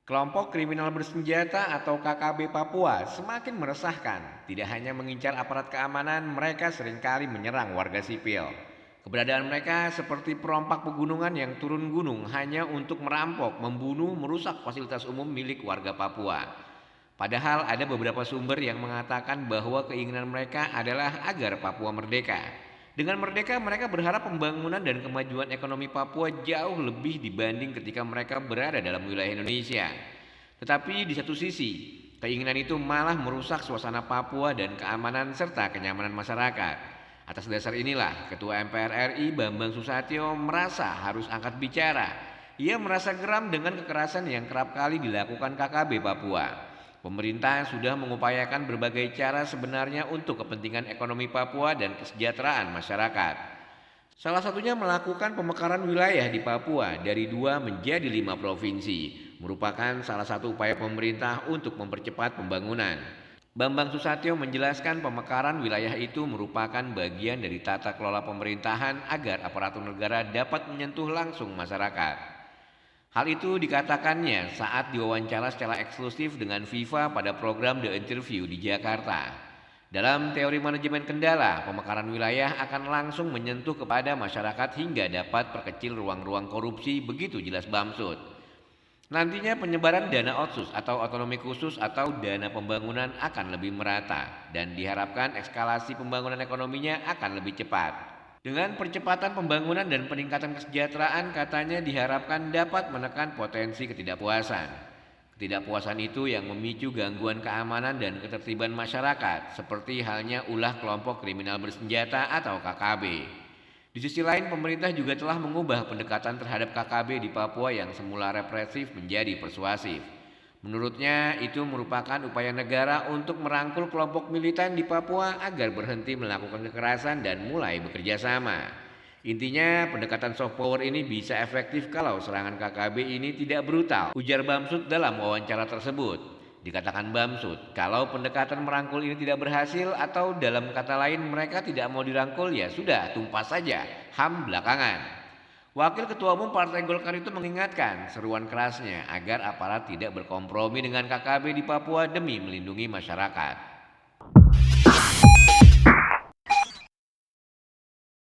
Kelompok kriminal bersenjata atau KKB Papua semakin meresahkan. Tidak hanya mengincar aparat keamanan, mereka seringkali menyerang warga sipil. Keberadaan mereka seperti perompak pegunungan yang turun gunung hanya untuk merampok, membunuh, merusak fasilitas umum milik warga Papua. Padahal ada beberapa sumber yang mengatakan bahwa keinginan mereka adalah agar Papua merdeka. Dengan merdeka, mereka berharap pembangunan dan kemajuan ekonomi Papua jauh lebih dibanding ketika mereka berada dalam wilayah Indonesia. Tetapi di satu sisi, keinginan itu malah merusak suasana Papua dan keamanan serta kenyamanan masyarakat. Atas dasar inilah, Ketua MPR RI Bambang Susatyo merasa harus angkat bicara. Ia merasa geram dengan kekerasan yang kerap kali dilakukan KKB Papua. Pemerintah sudah mengupayakan berbagai cara sebenarnya untuk kepentingan ekonomi Papua dan kesejahteraan masyarakat. Salah satunya melakukan pemekaran wilayah di Papua dari 2 menjadi 5 provinsi, merupakan salah satu upaya pemerintah untuk mempercepat pembangunan. Bambang Susatyo menjelaskan pemekaran wilayah itu merupakan bagian dari tata kelola pemerintahan agar aparatur negara dapat menyentuh langsung masyarakat. Hal itu dikatakannya saat diwawancara secara eksklusif dengan FIFA pada program The Interview di Jakarta. Dalam teori manajemen kendala, pemekaran wilayah akan langsung menyentuh kepada masyarakat hingga dapat perkecil ruang-ruang korupsi, begitu jelas Bamsud. Nantinya penyebaran dana otsus atau otonomi khusus atau dana pembangunan akan lebih merata dan diharapkan eskalasi pembangunan ekonominya akan lebih cepat. Dengan percepatan pembangunan dan peningkatan kesejahteraan, katanya diharapkan dapat menekan potensi ketidakpuasan. Ketidakpuasan itu yang memicu gangguan keamanan dan ketertiban masyarakat, seperti halnya ulah kelompok kriminal bersenjata atau KKB. Di sisi lain, pemerintah juga telah mengubah pendekatan terhadap KKB di Papua yang semula represif menjadi persuasif. Menurutnya, itu merupakan upaya negara untuk merangkul kelompok militan di Papua agar berhenti melakukan kekerasan dan mulai bekerja sama. Intinya, pendekatan soft power ini bisa efektif kalau serangan KKB ini tidak brutal, ujar Bamsud dalam wawancara tersebut. Dikatakan Bamsud, kalau pendekatan merangkul ini tidak berhasil atau dalam kata lain mereka tidak mau dirangkul, ya sudah, tumpas saja, HAM belakangan. Wakil Ketua Umum Partai Golkar itu mengingatkan seruan kerasnya agar aparat tidak berkompromi dengan KKB di Papua demi melindungi masyarakat.